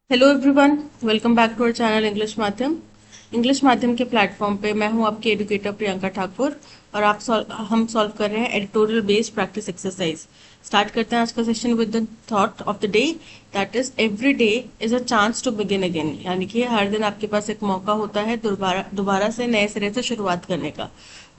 Hello everyone, welcome back to our channel English माध्यम के platform पे मैं हूं आपकी एडुकेटर प्रियंका ठाकुर। और हम सॉल्व कर रहे हैं editorial based practice exercise. Start करते हैं आज का session with the thought of the day, that is every day is a chance to begin again. यानी कि हर दिन आपके पास एक मौका होता है दोबारा दोबारा से नए सिरे से शुरुआत करने का।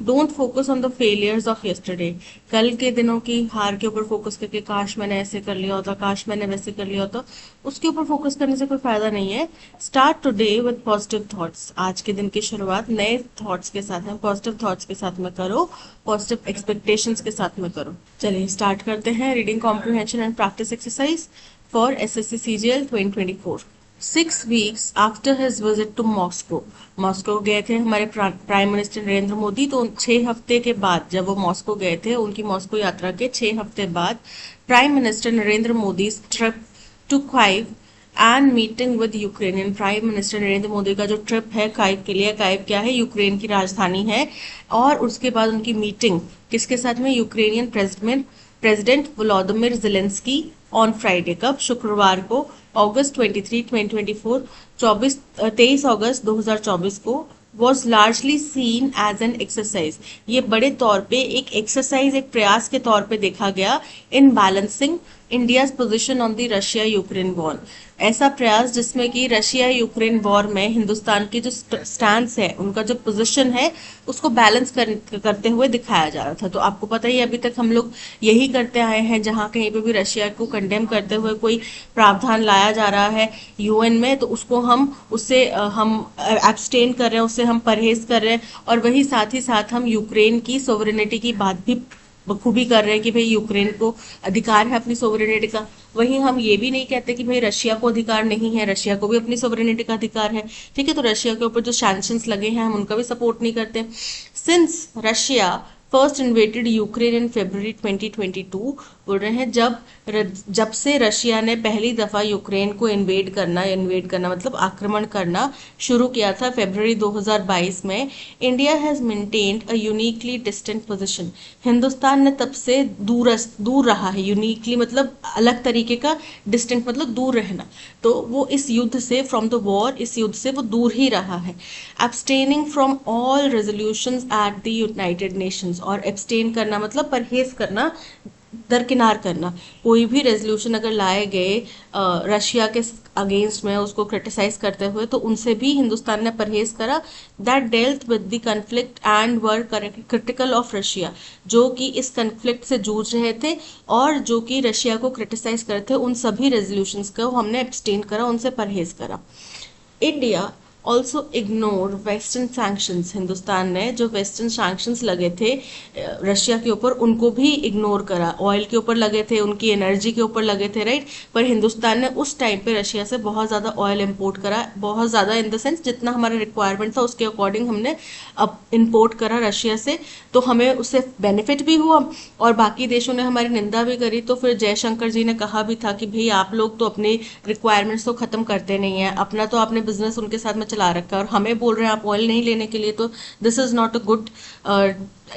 Don't focus on the failures of yesterday. कल के दिनों की हार के ऊपर फोकस करके काश मैंने ऐसे कर लिया होता, काश मैंने वैसे कर लिया होता, उसके ऊपर फोकस करने से कोई फायदा नहीं है। Start today with positive thoughts. आज के दिन की शुरुआत नए थॉट्स के साथ में, पॉजिटिव थॉट्स के साथ में करो, पॉजिटिव एक्सपेक्टेशंस के साथ में करो। चलिए स्टार्ट करते हैं reading comprehension and practice exercise for SSC CGL 2024। 6 weeks after his visit to Moscow, Moscow गए थे हमारे प्राइम मिनिस्टर नरेंद्र मोदी। तो 6 हफ्ते के बाद जब वो मॉस्को गए थे, उनकी मॉस्को यात्रा के 6 हफ्ते बाद prime minister Narendra Modi trip to Kyiv and meeting with Ukrainian. Prime minister Narendra Modi का जो ट्रिप है काइव के लिए, काइव क्या है, यूक्रेन की राजधानी है। और उसके बाद उनकी मीटिंग किसके साथ में, Ukrainian president Volodymyr Zelensky on Friday. कब, शुक्रवार को, अगस्त 23 2024, 23 अगस्त 2024 को। Was largely seen as an exercise. ये बड़े तौर पे एक एक्सरसाइज, एक प्रयास के तौर पे देखा गया in balancing India's position on the Russia Ukraine war. ऐसा प्रयास जिसमें कि रशिया यूक्रेन वॉर में हिंदुस्तान की जो स्टैंड है, उनका जो पोजीशन है, उसको बैलेंस करते हुए दिखाया जा रहा था। तो आपको पता ही अभी तक हम लोग यही करते आए हैं, जहां कहीं पे भी रशिया को कंडेम करते हुए कोई प्रावधान लाया जा रहा है यूएन में, तो उसको हम उससे हम एब्सटेन कर रहे हैं, उससे हम परहेज कर रहे हैं। और वही साथ ही साथ हम यूक्रेन की सोवरेनिटी की बात भी बखूबी कर रहे हैं कि भाई यूक्रेन को अधिकार है अपनी सोवरेनिटी का। वहीं हम ये भी नहीं कहते कि भाई रशिया को अधिकार नहीं है, रशिया को भी अपनी सोवरेनिटी का अधिकार है। ठीक है, तो रशिया के ऊपर जो सैंक्शंस लगे हैं हम उनका भी सपोर्ट नहीं करते। Since Russia first invaded Ukraine in February 2022, बोल रहे हैं जब से रशिया ने पहली दफा यूक्रेन को इन्वेड करना मतलब आक्रमण करना शुरू किया था फरवरी 2022 में, India has maintained a uniquely distant position. Hindustan ने तब से दूर रहा है। यूनिकली मतलब अलग तरीके का, डिस्टेंट मतलब दूर रहना। तो वो इस युद्ध से, फ्रॉम द वॉर, इस युद्ध से वो दूर ही रहा है। Abstaining from all resolutions at the United Nations. और एब्सटेन करना मतलब परहेज करना, दरकिनार करना। कोई भी रेजोल्यूशन अगर लाए गए रशिया के अगेंस्ट में, उसको क्रिटिसाइज करते हुए, तो उनसे भी हिंदुस्तान ने परहेज करा। That dealt with the conflict and were critical of Russia. जो कि इस कन्फ्लिक्ट से जूझ रहे थे और जो कि रशिया को क्रिटिसाइज करते, उन सभी रेजोल्यूशंस को हमने एब्सटेन करा, उनसे परहेज करा। India also ignore western sanctions. Hindustan ने जो वेस्टर्न सैंक्शंस लगे थे रशिया के ऊपर, उनको भी इग्नोर करा। ऑयल के ऊपर लगे थे, उनकी एनर्जी के ऊपर लगे थे, राइट। पर हिंदुस्तान ने उस टाइम पे रशिया से बहुत ज़्यादा ऑयल इंपोर्ट करा, बहुत ज़्यादा इन द सेंस जितना हमारा रिक्वायरमेंट था उसके अकॉर्डिंग हमने अब इंपोर्ट करा रशिया से। तो हमें उससे बेनिफिट भी हुआ और बाकी देशों ने हमारी निंदा भी करी। तो फिर जयशंकर जी ने कहा भी था कि भाई आप लोग तो अपनी रिक्वायरमेंट्स तो खत्म करते नहीं है, अपना तो आपने बिजनेस उनके साथ में चला रखा है और हमें बोल रहे हैं आप ऑयल नहीं लेने के लिए। तो this is not a good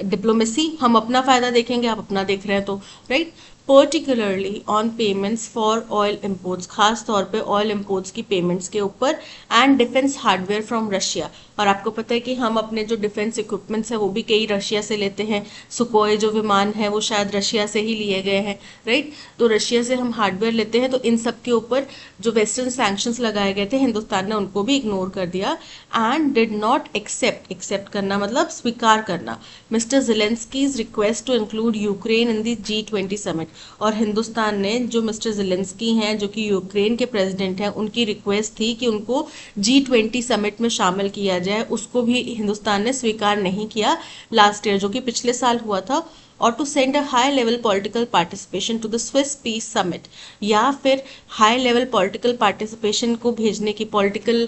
diplomacy. हम अपना फायदा देखेंगे, आप अपना देख रहे हैं, तो right. Particularly on payments for oil imports, खास तौर पे ऑयल इम्पोर्ट्स की पेमेंट्स के ऊपर, and defence hardware from Russia. और आपको पता है कि हम अपने जो डिफेंस इक्विपमेंट्स है वो भी कई रशिया से लेते हैं। सुकोई जो विमान है वो शायद रशिया से ही लिए गए हैं, राइट। तो रशिया से हम हार्डवेयर लेते हैं। तो इन सब के ऊपर जो वेस्टर्न सैंक्शंस लगाए गए थे, हिंदुस्तान ने उनको भी इग्नोर कर दिया। एंड डिड नॉट एक्सेप्ट करना मतलब स्वीकार करना, Mister Zelensky's request to include Ukraine in the G20 summit. और हिंदुस्तान ने जो मिस्टर जेलेंस्की हैं, जो कि यूक्रेन के प्रेसिडेंट हैं, उनकी रिक्वेस्ट थी कि उनको G20 समिट में शामिल किया जाए, उसको भी हिंदुस्तान ने स्वीकार नहीं किया लास्ट ईयर, जो कि पिछले साल हुआ था। और to send a high level political participation to the Swiss peace summit, या फिर हाई लेवल पॉलिटिकल पार्टिसिपेशन को भेजने की, पॉलिटिकल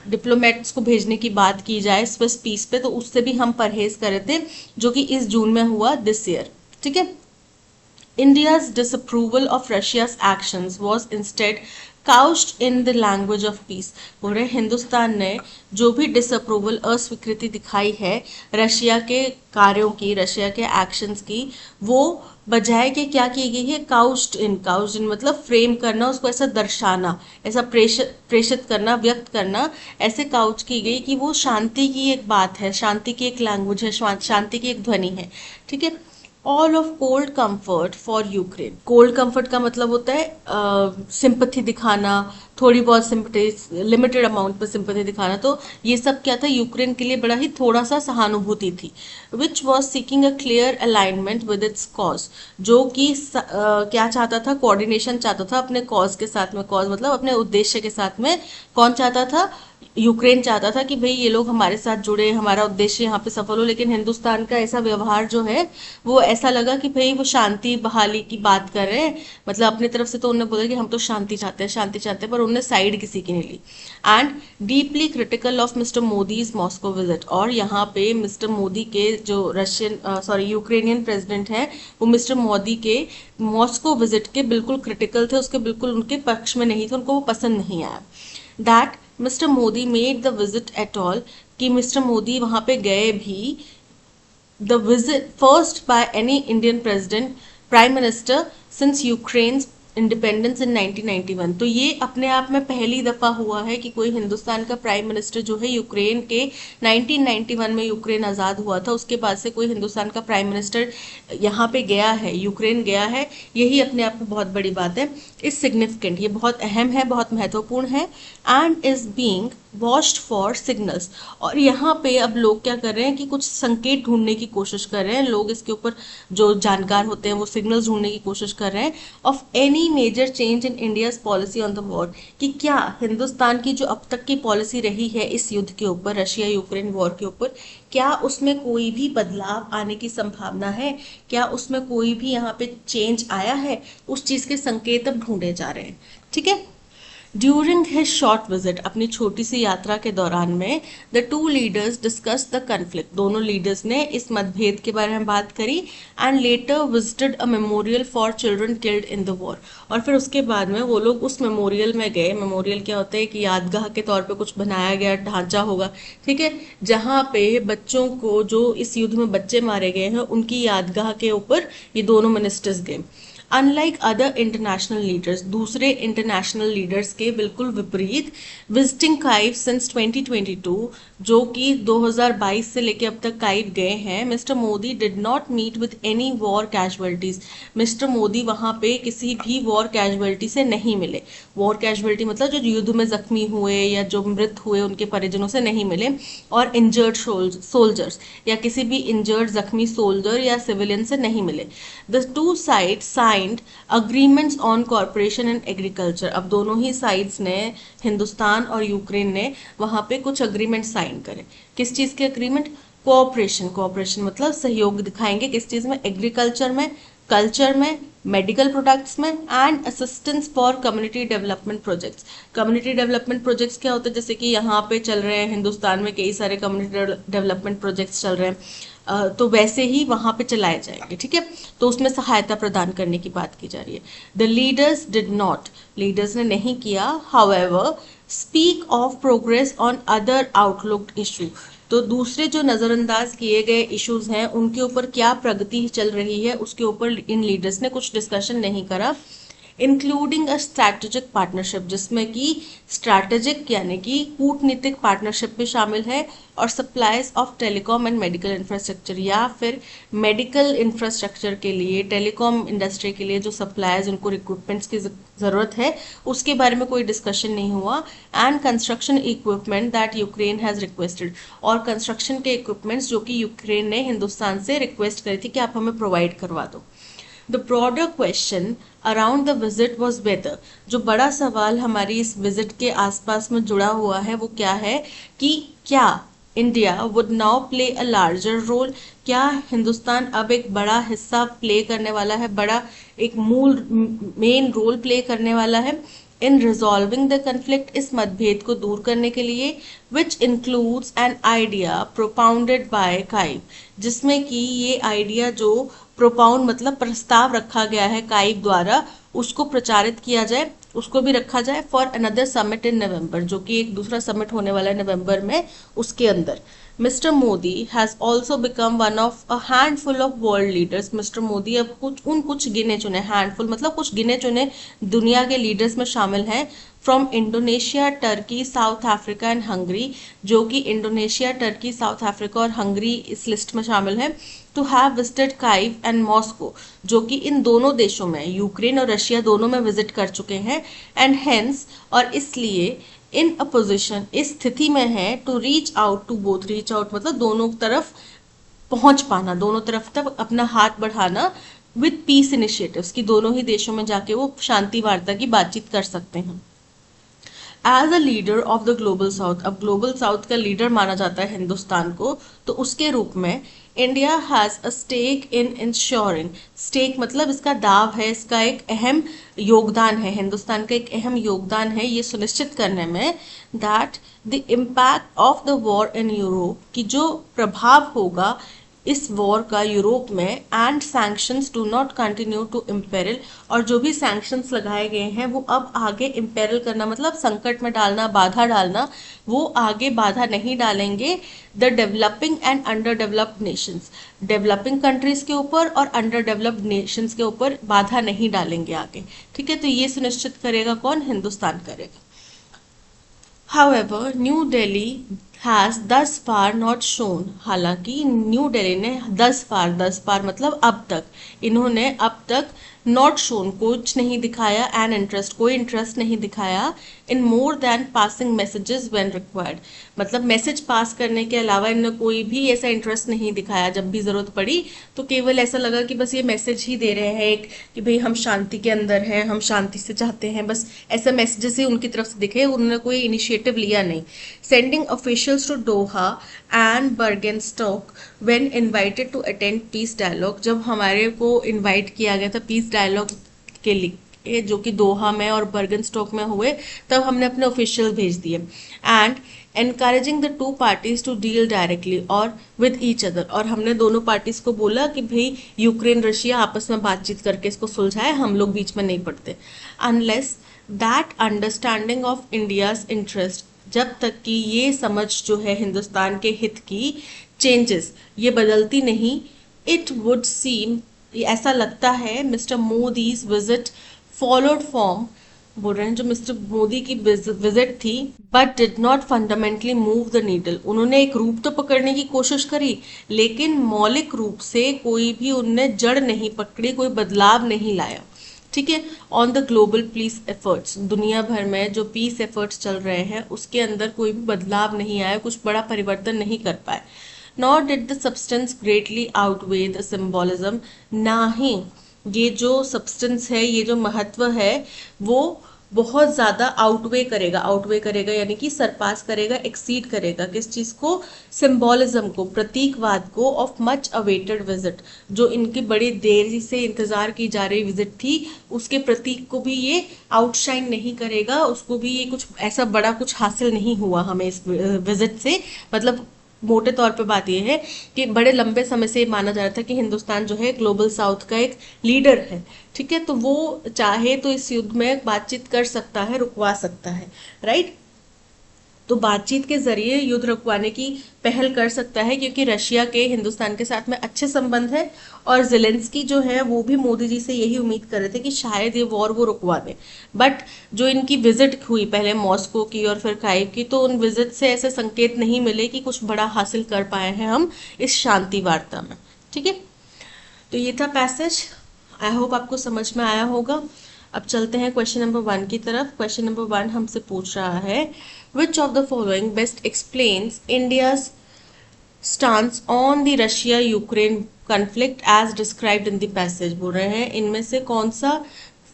डिप्लोमेट्स को भेजने की बात की जाए स्विस पीस पे, तो उससे भी हम परहेज कर रहे थे, जो कि इस जून में हुआ दिस ईयर। ठीक है। India's disapproval of Russia's actions was instead couched in the language of peace। बोल रहे हिंदुस्तान ने जो भी डिसअप्रूवल, अस्वीकृति दिखाई है रशिया के कार्यों की, रशिया के एक्शंस की, वो बजाय के क्या की गई है, काउच्ड इन मतलब फ्रेम करना, उसको ऐसा दर्शाना, ऐसा प्रेषित करना, व्यक्त करना, ऐसे काउच की गई कि वो शांति की एक बात है, शांति की एक लैंग्वेज है, शांति की एक ध्वनि है। ठीक है। All of cold comfort for Ukraine. Cold comfort का मतलब होता है सिंपथी दिखाना, थोड़ी बहुत सिंपथी, लिमिटेड अमाउंट में सिंपथी दिखाना। तो ये सब क्या था, यूक्रेन के लिए बड़ा ही थोड़ा सा सहानुभूति थी। Which was seeking a clear alignment with its cause, जो कि क्या चाहता था, कोऑर्डिनेशन चाहता था अपने कॉज के साथ में। कॉज मतलब अपने उद्देश्य के साथ में। कौन चाहता था, यूक्रेन चाहता था कि भाई ये लोग हमारे साथ जुड़े, हमारा उद्देश्य यहाँ पे सफल हो। लेकिन हिंदुस्तान का ऐसा व्यवहार जो है, वो ऐसा लगा कि भाई वो शांति बहाली की बात कर रहे हैं, मतलब अपनी तरफ से तो उन्होंने बोला कि हम तो शांति चाहते हैं, शांति चाहते हैं, पर उन्होंने साइड किसी की नहीं ली। And deeply critical of Mister Modi's Moscow visit. और यहाँ पे मिस्टर मोदी के जो यूक्रेनियन प्रेसिडेंट हैं, वो मिस्टर मोदी के मॉस्को विजिट के बिल्कुल क्रिटिकल थे, उसके बिल्कुल उनके पक्ष में नहीं थे, उनको वो पसंद नहीं आया। That mister Modi made the visit at all, कि मिस्टर मोदी वहां पे गए भी, the visit first by any Indian president, prime minister since Ukraine's independence in 1991। तो ये अपने आप में पहली दफा हुआ है कि कोई हिंदुस्तान का प्राइम मिनिस्टर जो है यूक्रेन के 1991 में यूक्रेन आज़ाद हुआ था उसके बाद से कोई हिंदुस्तान का प्राइम मिनिस्टर यहाँ पे गया है, यूक्रेन गया है। यही अपने आप में बहुत बड़ी बात है। इज सिग्निफिकेंट, ये बहुत अहम है, बहुत महत्वपूर्ण है। And is being watched for signals. और यहाँ पे अब लोग क्या कर रहे हैं कि कुछ संकेत ढूंढने की कोशिश कर रहे हैं, लोग इसके ऊपर जो जानकार होते हैं वो सिग्नल्स ढूंढने की कोशिश कर रहे हैं of any major change in India's policy on the war, कि क्या हिंदुस्तान की जो अब तक की पॉलिसी रही है इस युद्ध के ऊपर, रशिया यूक्रेन वॉर के ऊपर, क्या उसमें कोई भी बदलाव आने की संभावना है, क्या उसमें कोई भी यहाँ पे चेंज आया है, उस चीज के संकेत अब ढूंढे जा रहे हैं। ठीक है। ड्यूरिंग हिज शॉर्ट विजिट, अपनी छोटी सी यात्रा के दौरान में, the two leaders discuss the conflict, दोनों लीडर्स ने इस मतभेद के बारे में बात करी। And later visited a memorial for children killed in the war. और फिर उसके बाद में वो लोग उस मेमोरियल में गए। मेमोरियल क्या होता है कि यादगाह के तौर पे कुछ बनाया गया ढांचा होगा, ठीक है, जहाँ पे बच्चों को, जो इस युद्ध में बच्चे मारे गए हैं, उनकी यादगाह के ऊपर ये दोनों मिनिस्टर्स गए। अनलाइक अदर इंटरनेशनल लीडर्स, दूसरे इंटरनेशनल लीडर्स के बिल्कुल विपरीत, विजिटिंग काइव सिंस 2022, जो कि 2022 से लेके अब तक काइव गए हैं, Mister Modi did not meet with any war casualties. Mister Modi वहां पे किसी भी वॉर कैजुअलिटी से नहीं मिले। वॉर कैजुअलिटी मतलब जो युद्ध में जख्मी हुए या जो मृत हुए उनके परिजनों से नहीं मिले, और इंजर्ड सोल्जर्स या किसी भी इंजर्ड जख्मी सोल्जर या सिविलियन से नहीं मिले। The two side signed agreements on corporation and agriculture. अब दोनों ही साइड्स ने, हिंदुस्तान और यूक्रेन ने, वहां पे कुछ अग्रीमेंट साइन करे। किस चीज के अग्रीमेंट? कोऑपरेशन। कोऑपरेशन मतलब सहयोग दिखाएंगे किस चीज में? एग्रीकल्चर में, कल्चर में, मेडिकल प्रोडक्ट्स में, and assistance for community development projects. Community development projects क्या होते हैं? जैसे कि यहाँ पे चल रहे हैं हिंदुस्तान में कई सारे कम्युनिटी डेवलपमेंट प्रोजेक्ट्स चल रहे हैं, तो वैसे ही वहां पे चलाए जाएंगे। ठीक है। तो उसमें सहायता प्रदान करने की बात की जा रही है। The leaders did not, leaders ने नहीं किया, however speak of progress on other outlooked issue. तो दूसरे जो नजरअंदाज किए गए इश्यूज हैं उनके ऊपर क्या प्रगति चल रही है उसके ऊपर इन लीडर्स ने कुछ डिस्कशन नहीं करा। इंक्लूडिंग अ स्ट्रैटेजिक पार्टनरशिप, जिसमें कि स्ट्रैटेजिक यानी कि कूटनीतिक पार्टनरशिप भी शामिल है, और supplies of telecom and medical infrastructure, या फिर मेडिकल इंफ्रास्ट्रक्चर के लिए, टेलीकॉम इंडस्ट्री के लिए जो सप्लाईज, उनको रिक्रूटमेंट्स की जरूरत है, उसके बारे में कोई डिस्कशन नहीं हुआ। And construction equipment that Ukraine has requested, और कंस्ट्रक्शन के इक्विपमेंट्स जो कि यूक्रेन ने हिंदुस्तान से रिक्वेस्ट करी थी कि आप हमें प्रोवाइड करवा दो। The broader question around the visit was whether, जो बड़ा सवाल हमारी इस विजिट के आसपास में जुड़ा हुआ है वो क्या है कि क्या India would now play a larger role, क्या हिंदुस्तान अब एक बड़ा हिस्सा प्ले करने वाला है, बड़ा एक मेन रोल प्ले करने वाला है इन रिजॉल्विंग द कन्फ्लिक्ट, इस मतभेद को दूर करने के लिए, which includes an idea propounded bye Kyiv, जिसमें कि ये आइडिया जो प्रोपाउंड मतलब प्रस्ताव रखा गया है काइव द्वारा, उसको प्रचारित किया जाए। उसको भी रखा जाए फॉर अनदर समिट इन नवंबर, जो कि एक दूसरा समिट होने वाला है नवंबर में, उसके अंदर। Mister Modi has also become one of a handful of world leaders. Mister Modi अब कुछ गिने चुने, हैंडफुल मतलब कुछ गिने चुने दुनिया के लीडर्स में शामिल हैं, from Indonesia, Turkey, South Africa and Hungary, जो कि इंडोनेशिया, टर्की, साउथ अफ्रीका और हंगरी इस लिस्ट में शामिल है। To have visited Kyiv and Moscow, जो कि इन दोनों देशों में, यूक्रेन और रशिया दोनों में विजिट कर चुके हैं। एंड हेंस, और इसलिए, इन अ पोजिशन, इस स्थिति में है, to reach out to both, reach out मतलब दोनों तरफ पहुंच पाना, दोनों तरफ तक अपना हाथ बढ़ाना, विद पीस इनिशिएटिव्स, कि दोनों ही देशों में जाके वो शांति वार्ता की बातचीत कर सकते हैं। As a leader of the global south, अब ग्लोबल साउथ का लीडर माना जाता है हिंदुस्तान को, तो उसके रूप में India has a stake in ensuring, stake मतलब इसका दाव है, इसका एक अहम योगदान है, हिंदुस्तान का एक अहम योगदान है ये सुनिश्चित करने में, that the impact of the war in Europe, की जो प्रभाव होगा इस वॉर का यूरोप में, and sanctions do not continue to imperil, और जो भी सैंक्शंस लगाए गए हैं वो अब आगे इम्पेरिल करना मतलब संकट में डालना, बाधा डालना, वो आगे बाधा नहीं डालेंगे the developing and under developed Nations, developing countries के ऊपर और अंडर डेवलप्ड नेशंस के ऊपर बाधा नहीं डालेंगे आगे। ठीक है, तो ये सुनिश्चित करेगा कौन? हिंदुस्तान करेगा। However, New Delhi has thus far not shown, हालांकि न्यू दिल्ली ने thus far मतलब अब तक, इन्होंने अब तक नॉट शोन कुछ नहीं दिखाया, एन इंटरेस्ट कोई इंटरेस्ट नहीं दिखाया, in more than passing messages when required, मतलब मैसेज पास करने के अलावा इन्होंने कोई भी ऐसा इंटरेस्ट नहीं दिखाया। जब भी जरूरत पड़ी तो केवल ऐसा लगा कि बस ये मैसेज ही दे रहे हैं एक, कि भाई हम शांति के अंदर हैं, हम शांति से चाहते हैं, बस ऐसा मैसेजेस ही उनकी तरफ से दिखे, उन्होंने कोई इनिशिएटिव लिया नहीं। Sending officials to Doha and Burgenstock when invited to attend peace dialogue, जब हमारे को इनवाइट किया गया था पीस डायलॉग के लिए जो कि दोहा में और बर्गन स्टॉक में हुए, तब हमने अपने ऑफिशियल भेज दिए। And encouraging the two parties to deal directly और विद ईच अदर, और हमने दोनों पार्टीज को बोला कि भाई यूक्रेन रशिया आपस में बातचीत करके इसको सुलझाए, हम लोग बीच में नहीं पड़ते। Unless that understanding of India's interest, जब तक कि ये समझ जो है हिंदुस्तान के हित की चेंजेस, ये बदलती नहीं, इट वुड सीम, ऐसा लगता है, mister Modi's visit followed form, बोल रहे हैं जो मिस्टर मोदी की विजिट थी, but did not fundamentally move the needle, उन्होंने एक रूप तो पकड़ने की कोशिश करी, लेकिन मौलिक रूप से कोई भी उनने जड़ नहीं पकड़ी, कोई बदलाव नहीं लाया। ठीक है, on the global piece efforts, दुनिया भर में जो पीस एफर्ट्स चल रहे हैं उसके अंदर कोई भी बदलाव नहीं आया, कुछ बड़ा परिवर्तन नहीं कर पाए। Not did the substance greatly outweigh the symbolism, ना ही ये जो सब्सटेंस है, ये जो महत्व है, वो बहुत ज्यादा आउटवे करेगा यानी कि सरपास करेगा, एक्सीड करेगा, किस चीज को? सिंबोलिज्म को, प्रतीकवाद को, ऑफ मच अवेटेड विजिट, जो इनकी बड़ी देर से इंतजार की जा रही विजिट थी, उसके प्रतीक को भी ये आउटशाइन नहीं करेगा, उसको भी ये कुछ ऐसा बड़ा कुछ हासिल नहीं हुआ हमें इस विजिट से। मतलब मोटे तौर पे बात यह है कि बड़े लंबे समय से माना जा रहा था कि हिंदुस्तान जो है ग्लोबल साउथ का एक लीडर है। ठीक है, तो वो चाहे तो इस युद्ध में बातचीत कर सकता है, रुकवा सकता है, राइट। तो बातचीत के जरिए युद्ध रुकवाने की पहल कर सकता है, क्योंकि रशिया के हिंदुस्तान के साथ में अच्छे संबंध है, और जेलेंस्की जो है वो भी मोदी जी से यही उम्मीद कर रहे थे कि शायद ये वॉर वो रुकवा दे। बट जो इनकी विजिट हुई पहले मॉस्को की और फिर काइव की, तो उन विजिट से ऐसे संकेत नहीं मिले कि कुछ बड़ा हासिल कर पाए हैं हम इस शांति वार्ता में। ठीक है, तो ये था पैसेज, आई होप आपको समझ में आया होगा। अब चलते हैं क्वेश्चन नंबर 1 की तरफ। क्वेश्चन नंबर 1 हमसे पूछ रहा है, which of the following best explains India's stance on the Russia Ukraine conflict as described in the passage, बोल रहे हैं इनमें से कौन सा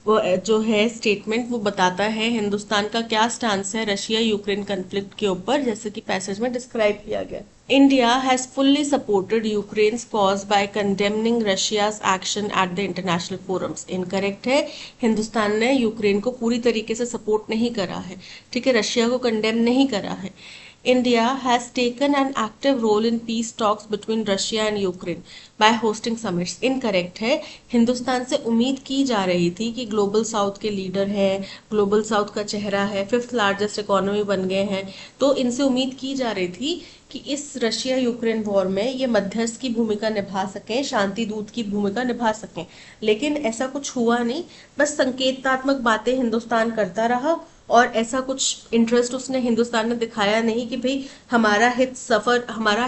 जो है स्टेटमेंट वो बताता है हिंदुस्तान का क्या स्टांस है रशिया यूक्रेन कॉन्फ्लिक्ट के ऊपर, जैसे कि पैसेज में डिस्क्राइब किया गया। India has fully supported Ukraine's cause by condemning Russia's action at the international forums, incorrect है, हिंदुस्तान ने यूक्रेन को पूरी तरीके से सपोर्ट नहीं करा है। ठीक है, रशिया को कंडेम नहीं करा है। India has taken an active role in peace talks between Russia and Ukraine by hosting summits. Incorrect है। हिंदुस्तान से उम्मीद की जा रही थी कि ग्लोबल साउथ के लीडर हैं, ग्लोबल साउथ का चेहरा है, फिफ्थ लार्जेस्ट इकोनॉमी बन गए हैं, तो इनसे उम्मीद की जा रही थी कि इस रशिया यूक्रेन वॉर में ये मध्यस्थ की भूमिका निभा सकें, शांति दूत की भूमिका निभा सकें। लेकिन ऐसा कुछ हुआ नहीं, बस संकेतात्मक बातें हिंदुस्तान करता रहा और ऐसा कुछ इंटरेस्ट उसने हिंदुस्तान ने दिखाया नहीं कि भाई हमारा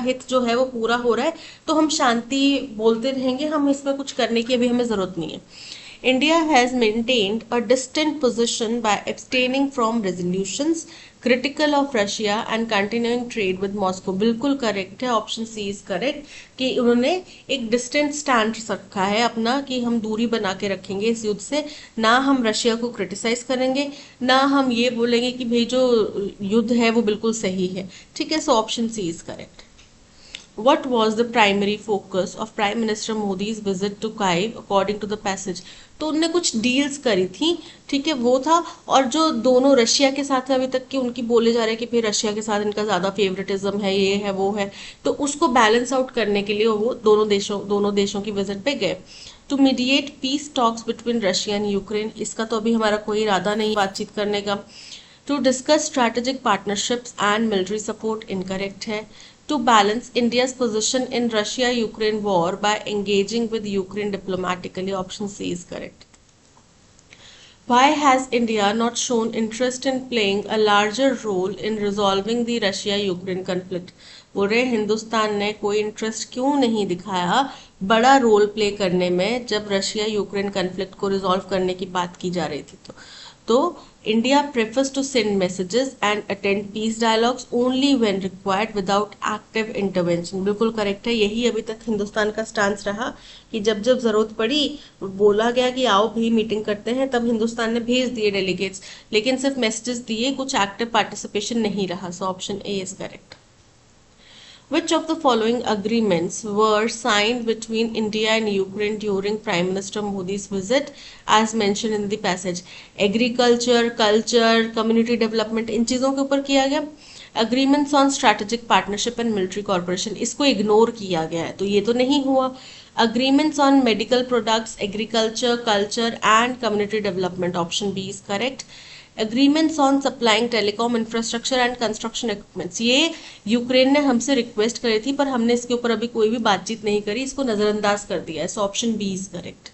हित जो है वो पूरा हो रहा है, तो हम शांति बोलते रहेंगे, हम इसमें कुछ करने की अभी हमें जरूरत नहीं है। India has maintained a distant position by abstaining from resolutions critical of Russia and continuing trade with Moscow. बिल्कुल करेक्ट है, ऑप्शन सी इज करेक्ट कि उन्होंने एक डिस्टेंट स्टैंड रखा है अपना कि हम दूरी बना के रखेंगे इस युद्ध से, ना हम रशिया को क्रिटिसाइज करेंगे, ना हम ये बोलेंगे कि भाई जो युद्ध है वो बिल्कुल सही है। ठीक है, so option C is correct. What was the primary focus of Prime Minister Modi's visit to Kyiv according to the passage? तो उनने कुछ डील्स करी थी, ठीक है, वो था। और जो दोनों रशिया के साथ अभी तक की उनकी बोले जा रहे हैं कि फिर रशिया के साथ इनका ज्यादा फेवरेटिज्म है, ये है वो है, तो उसको बैलेंस आउट करने के लिए वो दोनों देशों की विजिट पे गए। To mediate peace talks between Russia and Ukraine, इसका तो अभी हमारा कोई इरादा नहीं बातचीत करने का। To discuss strategic partnerships and military support, incorrect है। To balance India's position in Russia-Ukraine war by engaging with Ukraine diplomatically, option C is correct. Why has India not shown interest in playing a larger role in resolving the Russia-Ukraine conflict? बोल रहे हिंदुस्तान ने कोई interest क्यों नहीं दिखाया बड़ा role play करने में जब रशिया यूक्रेन कन्फ्लिक्ट को रिजॉल्व करने की बात की जा रही थी। तो India prefers to send messages and attend peace dialogues only when required without active intervention. बिल्कुल करेक्ट है, यही अभी तक हिंदुस्तान का स्टांस रहा कि जब जब जरूरत पड़ी, बोला गया कि आओ भी मीटिंग करते हैं, तब हिंदुस्तान ने भेज दिए डेलीगेट्स, लेकिन सिर्फ मैसेजेस दिए, कुछ एक्टिव पार्टिसिपेशन नहीं रहा। सो option A is correct. Which of the following agreements were signed between India and Ukraine during Prime Minister Modi's visit as mentioned in the passage? Agriculture, culture, community development, इन चीजों के ऊपर किया गया। Agreements on strategic partnership and military cooperation, इसको ignore किया गया है, तो ये तो नहीं हुआ। Agreements on medical products, agriculture, culture and community development, option B is correct. Agreements on supplying telecom infrastructure and construction equipments, ये यूक्रेन ने हमसे रिक्वेस्ट करी थी पर हमने इसके ऊपर अभी कोई भी बातचीत नहीं करी, इसको नजरअंदाज कर दिया है। So option B is correct.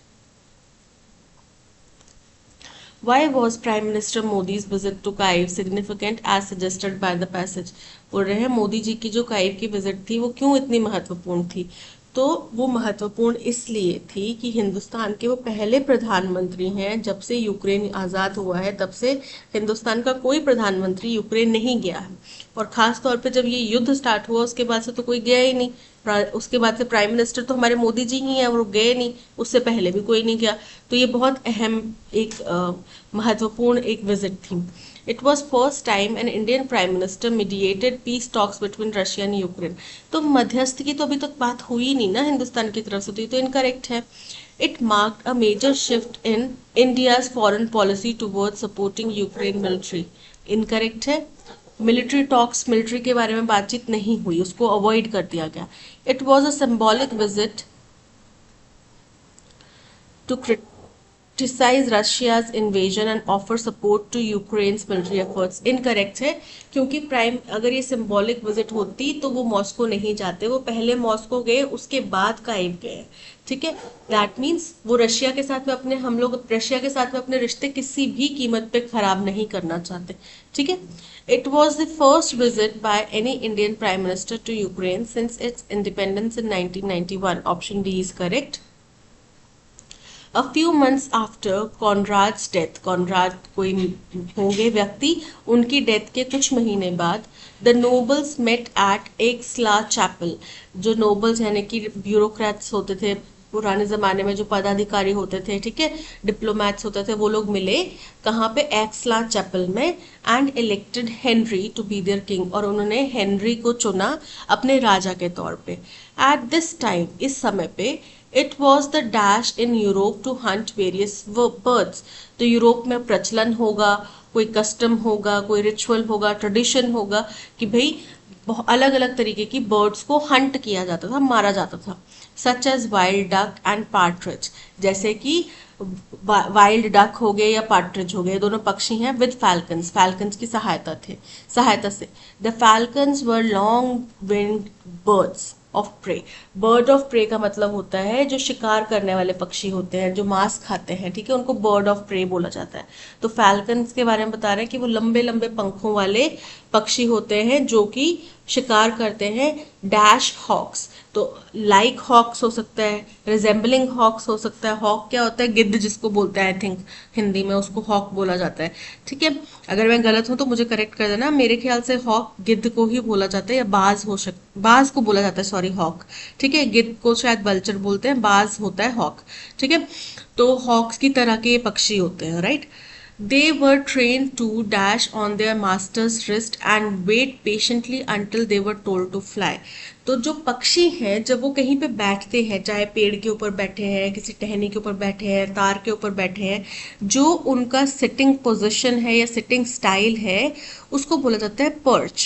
Why was Prime Minister Modi's visit to Kyiv significant as suggested by the passage? बोल रहे हैं मोदी जी की जो काइव की विजिट थी वो क्यों इतनी महत्वपूर्ण थी? तो वो महत्वपूर्ण इसलिए थी कि हिंदुस्तान के वो पहले प्रधानमंत्री हैं, जब से यूक्रेन आज़ाद हुआ है तब से हिंदुस्तान का कोई प्रधानमंत्री यूक्रेन नहीं गया है, और ख़ास तौर पे जब ये युद्ध स्टार्ट हुआ उसके बाद से तो कोई गया ही नहीं। उसके बाद से प्राइम मिनिस्टर तो हमारे मोदी जी ही हैं, वो गए नहीं, उससे पहले भी कोई नहीं गया, तो ये बहुत अहम एक महत्वपूर्ण एक विजिट थी। It was first time an Indian Prime Minister mediated peace talks between Russia and Ukraine. तो मध्यस्थ की तो अभी तक बात हुई नहीं ना हिंदुस्तान की तरफ से, तो ये तो इनकरेक्ट है। It marked a major shift in India's foreign policy towards supporting Ukraine military. Incorrect है। मिलिट्री टॉक्स, मिलिट्री के बारे में बातचीत नहीं हुई, उसको अवॉइड कर दिया गया। It was a symbolic visit to criticize Russia's invasion and offer support to Ukraine's military efforts. Incorrect है, क्योंकि प्राइम अगर ये सिंबॉलिक विजिट होती तो वो मॉस्को नहीं जाते, वो पहले मॉस्को गए उसके बाद काइव गए। ठीक है, दैट मीन्स वो रशिया के साथ में हम लोग रशिया के साथ में अपने रिश्ते किसी भी कीमत पे खराब नहीं करना चाहते। ठीक है, it was the first visit by any Indian prime minister to Ukraine since its independence in 1991. Option D is correct. A few months after Conrad's death, Conrad कोई होंगे व्यक्ति, उनकी डेथ के कुछ महीने बाद the nobles met at Aixla Chapel. जो nobles यानी कि ब्यूरोक्रेट्स होते थे पुराने जमाने में, जो पदाधिकारी होते थे, ठीक है, डिप्लोमैट्स होते थे, वो लोग मिले कहाँ पे? एक्सला चैपल में, and elected Henry to be their king, और उन्होंने हेनरी को चुना अपने राजा के तौर पे। एट दिस टाइम, इस समय पे it was the dash in Europe to hunt various birds. तो यूरोप में प्रचलन होगा, कोई कस्टम होगा, कोई रिचुअल होगा, ट्रेडिशन होगा कि भाई अलग अलग तरीके की बर्ड्स को हंट किया जाता था, मारा जाता था। Such as wild duck and partridge, जैसे कि वाइल्ड डक हो गए या पार्ट्रिज हो गए, दोनों पक्षी हैं, विद फैल्कन्स, फैल्कन्स की सहायता से। The falcons were long winged birds of prey. Bird of prey का मतलब होता है जो शिकार करने वाले पक्षी होते हैं, जो मांस खाते हैं, ठीक है, उनको बर्ड ऑफ प्रे बोला जाता है। तो फैल्कन्स के बारे में बता रहे हैं कि वो लंबे लंबे पंखों वाले पक्षी होते हैं जो कि शिकार करते हैं डैश हॉक्स। तो लाइक हॉक्स हो सकता है, रिजेंबलिंग हॉक्स हो सकता है। हॉक क्या होता है? गिद्ध जिसको बोलते हैं, आई थिंक हिंदी में उसको हॉक बोला जाता है, ठीक है। अगर मैं गलत हूं तो मुझे करेक्ट कर देना। मेरे ख्याल से हॉक गिद्ध को ही बोला जाता है, या बाज को बोला जाता है, सॉरी, हॉक, ठीक है। गिद्ध को शायद बल्चर बोलते हैं, बाज होता है हॉक, ठीक है। तो हॉक्स की तरह के ये पक्षी होते हैं, right. They were trained to dash on their master's wrist and wait patiently until they were told to fly. तो जो पक्षी हैं जब वो कहीं पे बैठते हैं, चाहे पेड़ के ऊपर बैठे हैं, किसी टहनी के ऊपर बैठे हैं, तार के ऊपर बैठे हैं, जो उनका सिटिंग पोजीशन है या सिटिंग स्टाइल है उसको बोला जाता है पर्च,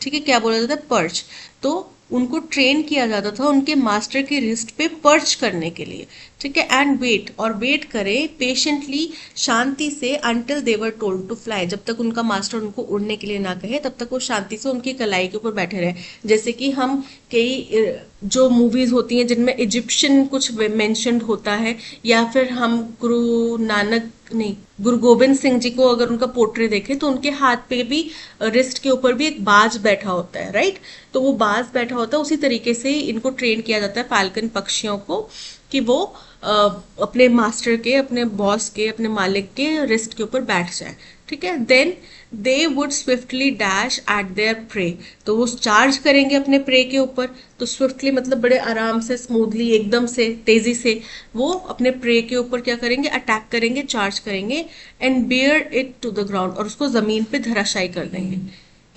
ठीक है। क्या बोला जाता है? पर्च। तो उनको ट्रेन किया जाता था उनके मास्टर के रिस्ट पे पर्च करने के लिए, ठीक है। एंड वेट, और वेट करे पेशेंटली, शांति से, until they were told to fly, जब तक उनका मास्टर उनको उड़ने के लिए ना कहे तब तक वो शांति से उनकी कलाई के ऊपर बैठे रहे। जैसे कि हम कई जो मूवीज होती हैं जिनमें इजिप्शियन कुछ मेंशन्ड होता है, या फिर हम गुरु गोविंद सिंह जी को अगर उनका पोर्ट्रेट देखें तो उनके हाथ पे भी, रिस्ट के ऊपर भी एक बाज बैठा होता है, राइट। तो वो बाज बैठा होता है, उसी तरीके से इनको ट्रेन किया जाता है फाल्कन पक्षियों को कि वो अपने मास्टर के, अपने बॉस के, अपने मालिक के रिस्ट के ऊपर बैठ जाए, ठीक है। Then they would swiftly dash at their prey. तो वो चार्ज करेंगे अपने प्रे के ऊपर। तो स्विफ्टली मतलब बड़े आराम से, स्मूथली, एकदम से, तेजी से वो अपने प्रे के ऊपर क्या करेंगे? अटैक करेंगे, चार्ज करेंगे। And bear it to the ground, और उसको जमीन पे धराशायी कर देंगे।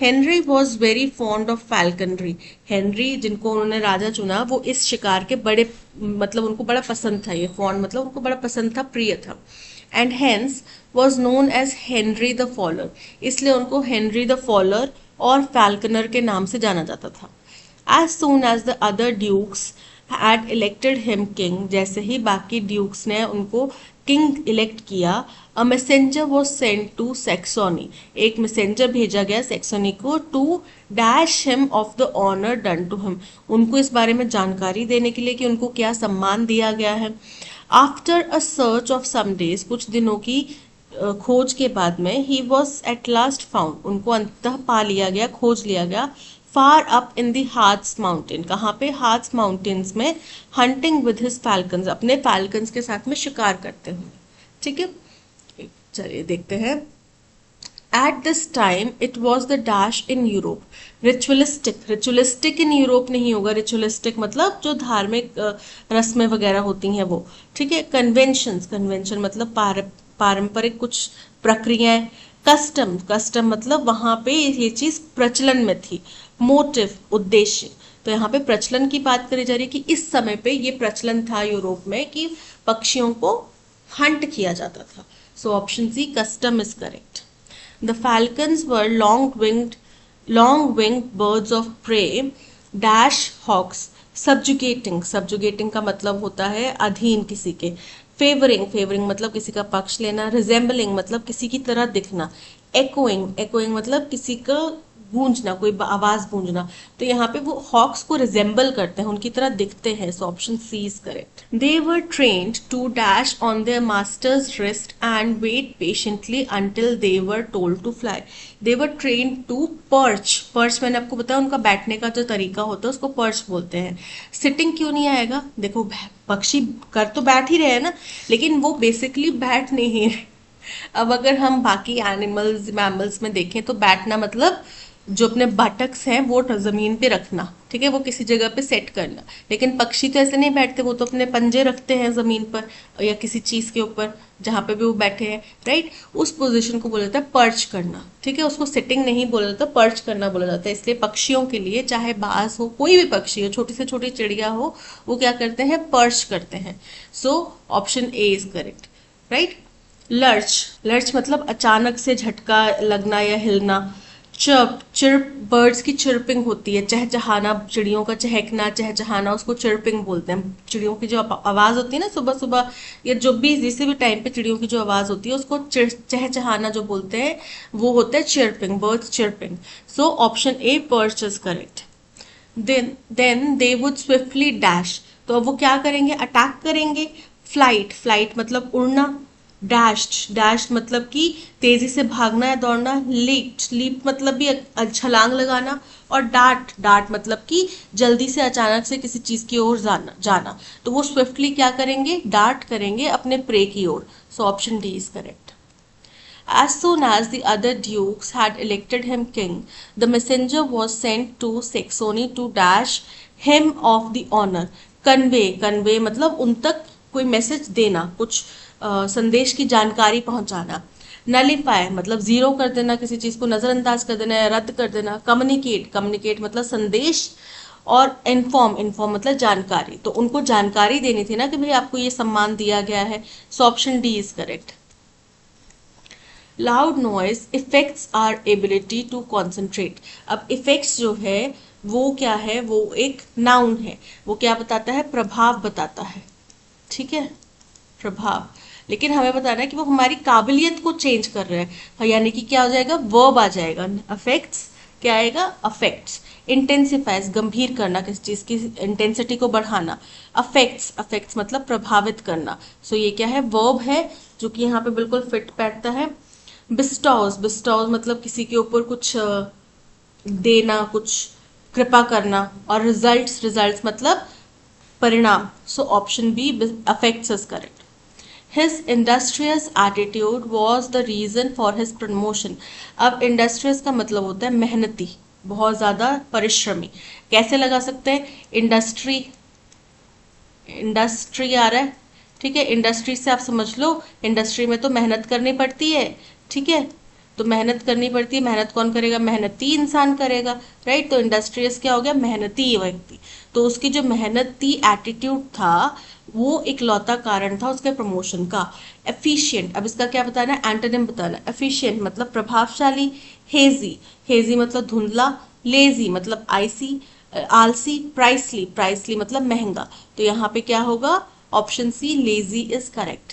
Henry was very fond of falconry. Henry, जिनको उन्होंने राजा चुना, वो इस शिकार के बड़े, मतलब उनको बड़ा पसंद था। ये फॉन्ड मतलब उनको बड़ा पसंद था, प्रिय था। And hence was known as Henry the Fowler, इसलिए उनको हेनरी द फॉलर और फैल्कनर के नाम से जाना जाता था। As soon as the other dukes had elected him king, जैसे ही बाकी ड्यूक्स ने उनको किंग इलेक्ट किया, a messenger was sent to Saxony, एक मैसेंजर भेजा गया सेक्सोनी को, to dash him of the honour done to him, उनको इस बारे में जानकारी देने के लिए कि उनको क्या सम्मान दिया गया है। After a search of some days, कुछ दिनों की खोज के बाद में, he was at last found, उनको अंततः पा लिया गया, खोज लिया गया। Far up in the Harz mountain, कहाँ पे? हार्ट्स माउंटेन्स में, हंटिंग विद हिज फैल्कन्स, अपने फैल्कन्स के साथ में शिकार करते हुए, ठीक है। चलिए देखते हैं। At this time it was the dash in Europe ritualistic, ritualistic in Europe नहीं होगा, रिचुअलिस्टिक मतलब जो धार्मिक रस्में वगैरह होती हैं वो, ठीक है। कन्वेंशंस, कन्वेंशन मतलब पारंपरिक कुछ प्रक्रियाएं। कस्टम, कस्टम मतलब वहां पे ये चीज प्रचलन में थी। मोटिव, उद्देश्य, तो यहाँ पे प्रचलन की बात करी जा रही है कि इस समय पे ये प्रचलन था यूरोप में कि पक्षियों को हंट किया जाता था। So option C, custom is correct. The falcons were long winged birds of prey dash hawks subjugating, subjugating का मतलब होता है अधीन किसी के। फेवरिंग, फेवरिंग मतलब किसी का पक्ष लेना। रिजेंबलिंग मतलब किसी की तरह दिखना। एकोइंग, एकोइंग मतलब किसी का गूंजना, कोई आवाज गूंजना। तो यहाँ पे वो हॉक्स को रिजेंबल करते हैं, उनकी तरह दिखते हैं। So option C is correct. They were trained to dash on their masters wrist and wait patiently until they were told to fly. They were trained to perch, perch मैंने आपको बताया उनका बैठने का जो तरीका होता है उसको पर्च बोलते हैं। सिटिंग क्यों नहीं आएगा? देखो पक्षी कर तो बैठ ही रहे हैं ना, लेकिन वो बेसिकली बैठ नहीं रहे। अब अगर हम बाकी एनिमल्स, मैमल्स में देखें तो बैठना मतलब जो अपने बटक्स हैं वो जमीन पे रखना, ठीक ठीक है, वो किसी जगह पे सेट करना। लेकिन पक्षी तो ऐसे नहीं बैठते, वो तो अपने पंजे रखते हैं जमीन पर या किसी चीज के ऊपर जहां पे भी वो बैठे हैं, राइट। उस पोजीशन को बोला जाता है पर्च करना, ठीक है। उसको सिटिंग नहीं बोला जाता, पर्च करना बोला जाता है। इसलिए पक्षियों के लिए, चाहे बाज हो, कोई भी पक्षी हो, छोटी से छोटी चिड़िया हो, वो क्या करते हैं, पर्च करते हैं। So option A is correct, right. Lurch, lurch मतलब अचानक से झटका लगना या हिलना। चर्प, चिर्प, बर्ड्स की चिर्पिंग होती है, चहचहाना, चिड़ियों का चहकना, चहचहाना, उसको चिर्पिंग बोलते हैं। चिड़ियों की जो आवाज होती है ना सुबह सुबह या जो भी जिस भी टाइम पे चिड़ियों की जो आवाज होती है उसको चहचहाना जो बोलते हैं, वो होता है chirping, birds chirping. So option A perch is correct. Then they would swiftly dash, तो अब वो क्या करेंगे, अटैक करेंगे। फ्लाइट, फ्लाइट मतलब उड़ना। डैश्ड, डैश मतलब कि तेजी से भागना या दौड़ना। लीप, लीप मतलब भी छलांग लगाना। और डार्ट, डार्ट मतलब कि जल्दी से अचानक से किसी चीज की ओर जाना जाना। तो वो स्विफ्टली क्या करेंगे, डार्ट करेंगे अपने प्रे की ओर। So option D is correct. As soon as the other dukes had elected him king, the messenger was sent to Saxony to dash him of the honor. Convey, convey मतलब उन तक कोई message देना, कुछ संदेश की जानकारी पहुंचाना। नलीफाई मतलब जीरो कर देना, किसी चीज को नजरअंदाज कर देना या रद्द कर देना। कम्युनिकेट, कम्युनिकेट मतलब संदेश। और इन्फॉर्म, इन्फॉर्म मतलब जानकारी। तो उनको जानकारी देनी थी ना कि भाई आपको ये सम्मान दिया गया है। So option D is correct. Loud noise effects are ability to concentrate. अब इफेक्ट्स जो है वो क्या है, वो एक नाउन है। वो क्या बताता है, प्रभाव बताता है, ठीक है, प्रभाव। लेकिन हमें बताना है कि वो हमारी काबिलियत को चेंज कर रहे हैं, यानी कि क्या हो जाएगा, वर्ब आ जाएगा। अफेक्ट्स क्या आएगा, अफेक्ट्स। इंटेंसिफाइज गंभीर करना, किसी चीज की इंटेंसिटी को बढ़ाना। अफेक्ट्स, अफेक्ट्स मतलब प्रभावित करना। सो ये क्या है, वर्ब है, जो कि यहाँ पे बिल्कुल फिट बैठता है। बिस्टॉज, बिस्टॉज मतलब किसी के ऊपर कुछ देना, कुछ कृपा करना। और रिजल्ट्स, रिजल्ट्स मतलब परिणाम। So option B affects is correct. His industrious attitude was the reason for his promotion. अब इंडस्ट्रियस का मतलब होता है मेहनती, बहुत ज्यादा परिश्रमी। कैसे लगा सकते हैं, इंडस्ट्री, इंडस्ट्री आ रहा है, ठीक है। इंडस्ट्री से आप समझ लो, इंडस्ट्री में तो मेहनत करनी पड़ती है, ठीक है। तो मेहनत करनी पड़ती है, मेहनत कौन करेगा, मेहनती इंसान करेगा, राइट। तो इंडस्ट्रियस क्या हो गया, मेहनती व्यक्ति। तो उसकी जो मेहनती एटीट्यूड था वो एक लौता कारण था उसके प्रमोशन का। एफिशिएंट, अब इसका क्या बताना है, एंटोनिम बताना। एफिशिएंट मतलब प्रभावशाली। हेजी, हेजी मतलब धुंधला। लेजी मतलब आईसी, आलसी। प्राइसली, प्राइसली मतलब महंगा। तो यहाँ पे क्या होगा, option C lazy is correct.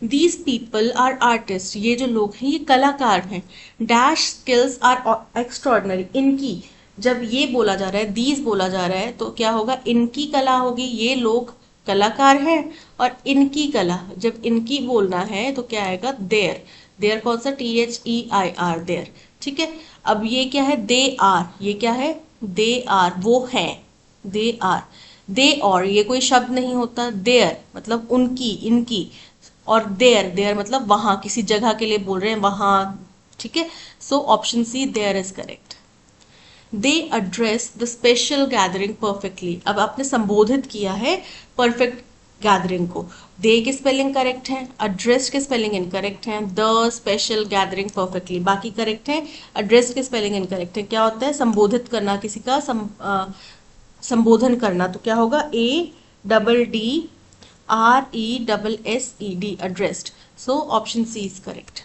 These people are artist, ये जो लोग हैं ये कलाकार हैं। डैश स्किल्स आर एक्स्ट्रॉर्डनरी, इनकी, जब ये बोला जा रहा है, दीज बोला जा रहा है, तो क्या होगा, इनकी कला होगी, ये लोग कलाकार हैं। और इनकी कला, जब इनकी बोलना है तो क्या आएगा, देयर। देयर कौन सा, THEIR, देयर, ठीक है। अब ये क्या है, दे आर, ये क्या है, दे आर, वो है, दे आर। दे और ये कोई शब्द नहीं होता, देयर मतलब उनकी, इनकी। और देयर, देयर मतलब वहां, किसी जगह के लिए बोल रहे हैं, वहां, ठीक है। So option C there is correct. They address the special gathering perfectly. अब आपने संबोधित किया है परफेक्ट गैदरिंग को। दे की स्पेलिंग करेक्ट है, एड्रेस की स्पेलिंग इनकरेक्ट है, द स्पेशल गैदरिंग परफेक्टली बाकी करेक्ट है, एड्रेस की स्पेलिंग इनकरेक्ट है। क्या होता है, संबोधित करना, किसी का संबोधन करना। तो क्या होगा, ADDRESSED, addressed. So option C is correct.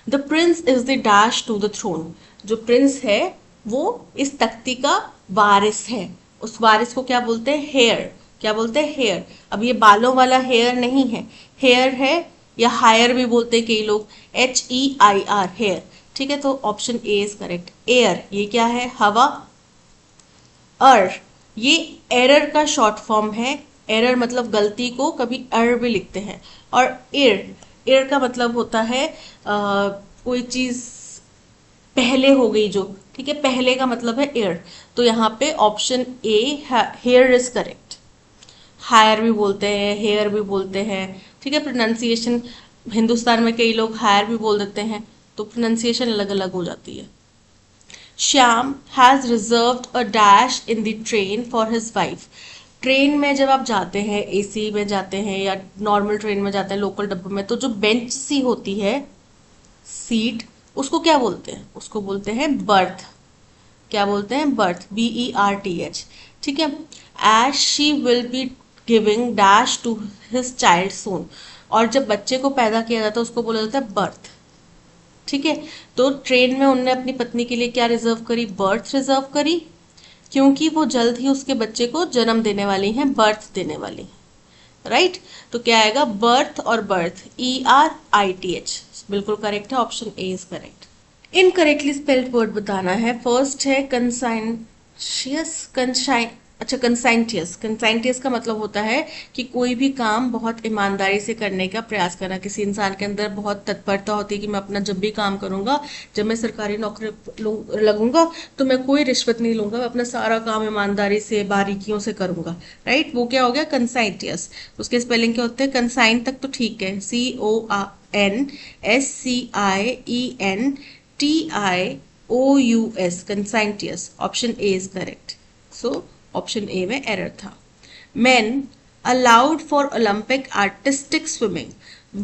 The prince is the dash to the throne. जो प्रिंस है वो इस तख्ती का वारिस है। उस वारिस को क्या बोलते हैं, हेयर। क्या बोलते हैं, हेयर। अब ये बालों वाला हेयर नहीं है, हेयर है, या हायर भी बोलते हैं कई लोग, HEIR, हेयर, ठीक है। तो option A is correct. Air, ये क्या है, हवा। ये एरर का शॉर्ट फॉर्म है। एरर मतलब गलती को कभी भी लिखते हैं। और एर का मतलब होता है कोई चीज पहले हो गई जो, ठीक है, पहले का मतलब है एर। तो यहाँ पे option A here is correct. Higher भी बोलते हैं, हेयर भी बोलते हैं, ठीक है। प्रोनाउंसिएशन हिंदुस्तान में कई लोग हायर भी बोल देते हैं, तो प्रोनाउंसिएशन अलग अलग हो जाती है। Shyam has reserved a dash in the train for his wife. Train में जब आप जाते हैं, एसी में जाते हैं या नॉर्मल ट्रेन में जाते हैं, लोकल डब्बों में, तो जो बेंच सी होती है, सीट, उसको क्या बोलते हैं? उसको बोलते हैं बर्थ। क्या बोलते हैं? Berth, BERTH। ठीक है। As she will be giving dash to his child soon. और जब बच्चे को पैदा किया जाता है उसको बोला जाता है बर्थ। ठीक है। तो ट्रेन में उनने अपनी पत्नी के लिए क्या रिजर्व करी? बर्थ रिजर्व करी, क्योंकि वो जल्द ही उसके बच्चे को जन्म देने वाली हैं, बर्थ देने वाली। राइट। तो क्या आएगा? बर्थ और बर्थ, ERITH। बिल्कुल करेक्ट है, option A is correct. Incorrectly spelled word बताना है। फर्स्ट है कंसाइंशियस, अच्छा कंसाइंटियस। कंसाइंटियस का मतलब होता है कि कोई भी काम बहुत ईमानदारी से करने का प्रयास करना। किसी इंसान के अंदर बहुत तत्परता होती है कि मैं अपना जब भी काम करूंगा, जब मैं सरकारी नौकरी लगूंगा, तो मैं कोई रिश्वत नहीं लूंगा, मैं अपना सारा काम ईमानदारी से बारीकियों से करूंगा। राइट। वो क्या हो गया? कंसाइंटियस। उसके स्पेलिंग क्या होते हैं? कंसाइन तक तो ठीक है, CONSCIENTIOUS, conscientious. Option A is correct. So option A में एरर था। Men allowed for Olympic artistic swimming.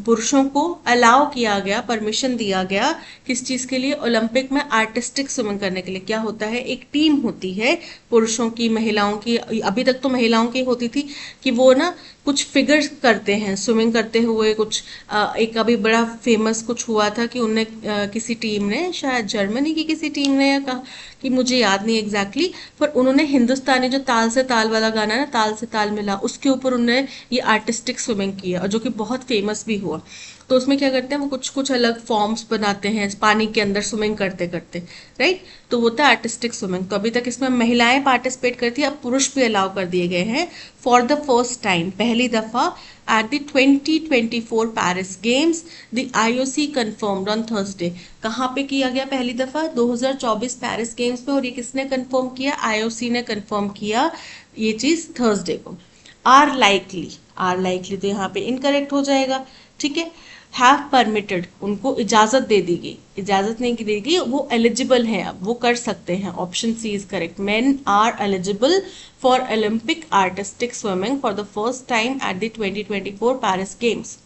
पुरुषों को अलाउ किया गया, परमिशन दिया गया किस चीज के लिए? ओलंपिक में आर्टिस्टिक स्विमिंग करने के लिए। क्या होता है? एक टीम होती है पुरुषों की, महिलाओं की। अभी तक तो महिलाओं की होती थी कि वो ना कुछ फिगर करते हैं स्विमिंग करते हुए। कुछ एक अभी बड़ा फेमस कुछ हुआ था कि उनने किसी टीम ने, शायद जर्मनी की किसी टीम ने, या कहा कि मुझे याद नहीं एग्जैक्टली पर उन्होंने हिंदुस्तानी जो ताल से ताल वाला गाना है ना, ताल से ताल मिला, उसके ऊपर उन्होंने ये आर्टिस्टिक स्विमिंग किया, और जो कि बहुत फेमस भी हुआ। तो उसमें क्या करते हैं वो, कुछ कुछ अलग फॉर्म्स बनाते हैं पानी के अंदर स्विमिंग करते करते। राइट। तो वो होता है आर्टिस्टिक स्विमिंग। तो अभी तक इसमें महिलाएं पार्टिसिपेट करती है, अब पुरुष भी अलाउ कर दिए गए हैं फॉर द फर्स्ट टाइम, पहली दफा eight the 2024 Paris games. The IOC confirmed on Thursday। कहाँ पे किया गया पहली दफा? 2024 पेरिस गेम्स में। और ये किसने कंफर्म किया? IOC ने कंफर्म किया ये चीज थर्सडे को। आर लाइकली तो यहाँ पे इनकरेक्ट हो जाएगा। ठीक है। हैव परमिटेड, उनको इजाजत दे दी गई, इजाजत नहीं दी गई, वो एलिजिबल हैं, अब वो कर सकते हैं। Option C is correct. Men are eligible for Olympic artistic swimming for the first time at the 2024 Paris games.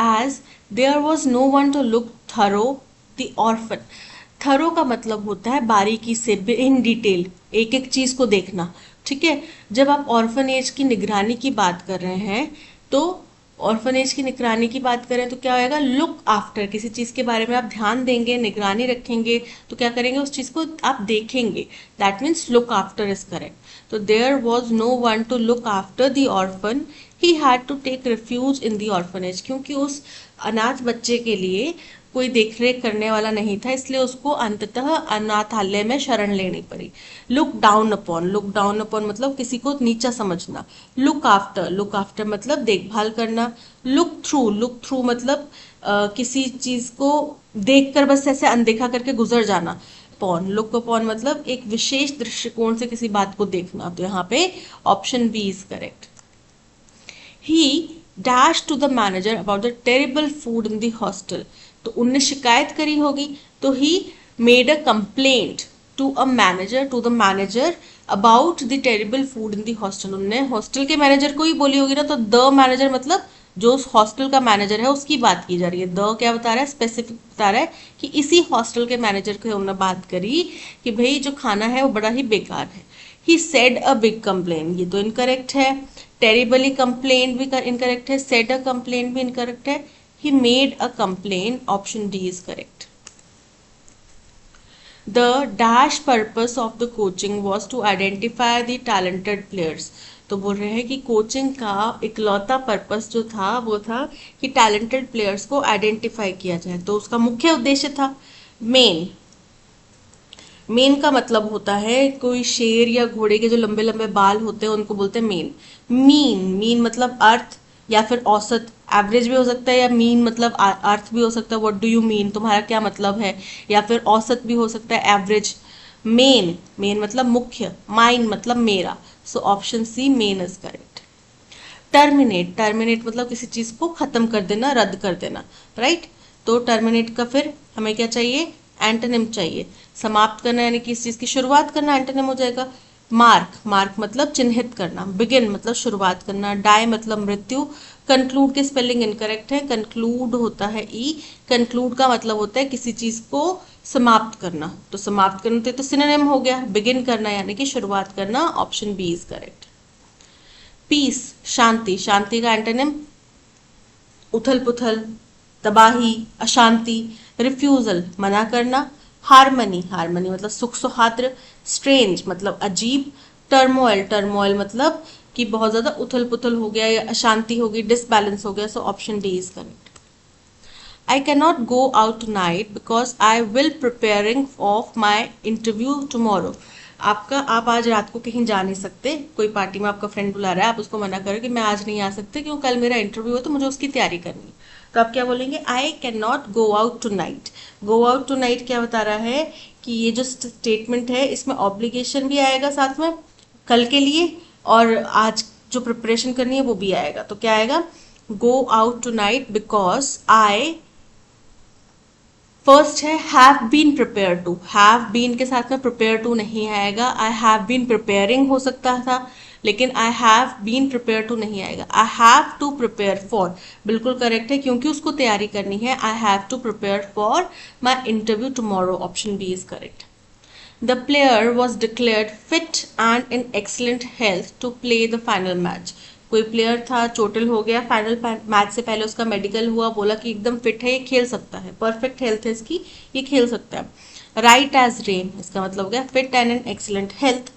As there was no one to look thorough the orphan. Thorough का मतलब होता है बारीकी से, इन डिटेल, एक एक चीज को देखना। ठीक है। जब आप ऑर्फनेज की निगरानी की बात कर रहे हैं, तो ऑर्फनेज की निगरानी की बात करें तो क्या होएगा? लुक आफ्टर, किसी चीज के बारे में आप ध्यान देंगे, निगरानी रखेंगे, तो क्या करेंगे? उस चीज को आप देखेंगे। That means look after is correct. तो there was no one to look after the orphan, he had to take refuge in the orphanage. क्योंकि उस अनाथ बच्चे के लिए कोई देखरेख करने वाला नहीं था, इसलिए उसको अंततः अनाथालय में शरण लेनी पड़ी। लुक डाउन अपॉन मतलब किसी को नीचा समझना। लुक आफ्टर मतलब देखभाल करना। लुक थ्रू मतलब किसी चीज को देखकर बस ऐसे अनदेखा करके गुजर जाना। लुक अपॉन मतलब एक विशेष दृष्टिकोण से किसी बात को देखना। तो यहाँ पे option B is correct. He dash to the manager about the terrible food in the hostel. तो उनने शिकायत करी होगी, तो he made a complaint to the manager about the terrible food in the hostel. उनने हॉस्टल के manager को ही बोली होगी ना, तो द मैनेजर मतलब जो उस हॉस्टल का मैनेजर है उसकी बात की जा रही है। द क्या बता रहा है? स्पेसिफिक बता रहा है कि इसी हॉस्टल के मैनेजर को उन्होंने बात करी कि भाई जो खाना है वो बड़ा ही बेकार है। He said a big complain, ये तो इनकरेक्ट है। टेरिबली कंप्लेन भी इनकरेक्ट है, सेड अ कंप्लेन भी इनकरेक्ट है। He made a complain, option D is correct. The dash purpose of the coaching was to identify the talented players. तो बोल रहे हैं कि कोचिंग का इकलौता पर्पस जो था वो था कि टैलेंटेड प्लेयर्स को आइडेंटिफाई किया जाए, तो उसका मुख्य उद्देश्य था। मेन का मतलब होता है कोई शेर या घोड़े के जो लंबे लंबे बाल होते हैं उनको बोलते हैं मेन। मीन मतलब अर्थ या फिर औसत, एवरेज भी हो सकता है, या मीन मतलब अर्थ भी हो सकता है, व्हाट डू यू मीन, तुम्हारा क्या मतलब है, या फिर औसत भी हो सकता है, एवरेज। मेन मतलब मुख्य, माइन मतलब मेरा। So option C main is correct. Terminate मतलब किसी चीज को खत्म कर देना, रद्द कर देना। राइट। तो टर्मिनेट का फिर हमें क्या चाहिए? एंटोनिम चाहिए। समाप्त करना यानी कि इस चीज की शुरुआत करना एंटोनिम हो जाएगा। मार्क, मार्क मतलब चिन्हित करना। बिगिन मतलब शुरुआत करना। डाई मतलब मृत्यु। कंक्लूड की स्पेलिंग इनकरेक्ट है, कंक्लूड होता है ई। कंक्लूड का मतलब होता है किसी चीज को समाप्त करना, तो समाप्त करना तो सिनोनिम हो गया। बिगिन करना यानी कि शुरुआत करना, option B is correct. Peace, शांति, शांति का एंटोनिम उथल पुथल, तबाही, अशांति। रिफ्यूजल मना करना। हारमनी, हारमनी मतलब सुख सौहार्द। स्ट्रेंज मतलब अजीब। टर्मोइल, टर्मोइल मतलब कि बहुत ज्यादा उथल पुथल हो गया या अशांति हो गई, डिसबैलेंस हो गया। सो option D is correct. I cannot go out tonight because I will preparing of my interview tomorrow. आप आज रात को कहीं जा नहीं सकते, कोई पार्टी में आपका फ्रेंड बुला रहा है, आप उसको मना करो कि मैं आज नहीं आ सकते क्यों, कल मेरा इंटरव्यू है तो मुझे उसकी तैयारी करनी है। तो आप क्या बोलेंगे, I can not go out tonight. Go out tonight क्या बता रहा है कि ये जो स्टेटमेंट है इसमें ऑब्लिगेशन भी आएगा साथ में कल के लिए, और आज जो प्रिपरेशन करनी है वो भी आएगा। तो क्या आएगा, go out tonight because I, first है have been prepare to. Have been के साथ में प्रिपेयर टू नहीं आएगा। आई हैव बीन प्रिपेयरिंग हो सकता था, लेकिन I have been prepare to नहीं आएगा। I have to prepare for बिल्कुल करेक्ट है क्योंकि उसको तैयारी करनी है। I have to prepare for my interview tomorrow, option B is correct. The player was declared fit and in excellent health to play the final match. कोई player था, चोटिल हो गया, फाइनल मैच से पहले उसका मेडिकल हुआ, बोला कि एकदम फिट है, ये खेल सकता है, परफेक्ट हेल्थ है इसकी, ये खेल सकता है। राइट एज रेन, इसका मतलब हो गया fit and in excellent health.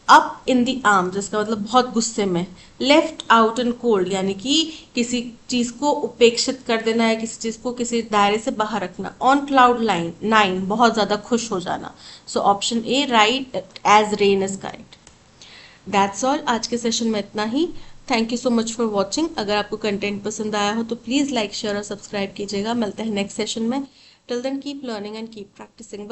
Up in the arm, जिसका मतलब बहुत गुस्से में। लेफ्ट आउट इन कोल्ड यानी कि किसी चीज को उपेक्षित कर देना है, किसी चीज को किसी दायरे से बाहर रखना। ऑन क्लाउड लाइन नाइन, बहुत ज्यादा खुश हो जाना। So option A right as rain is correct. That's all, आज के सेशन में इतना ही। Thank you so much for watching. अगर आपको कंटेंट पसंद आया हो तो प्लीज़ लाइक शेयर और सब्सक्राइब कीजिएगा। मिलते हैं नेक्स्ट सेशन में। Till then keep learning and keep practising.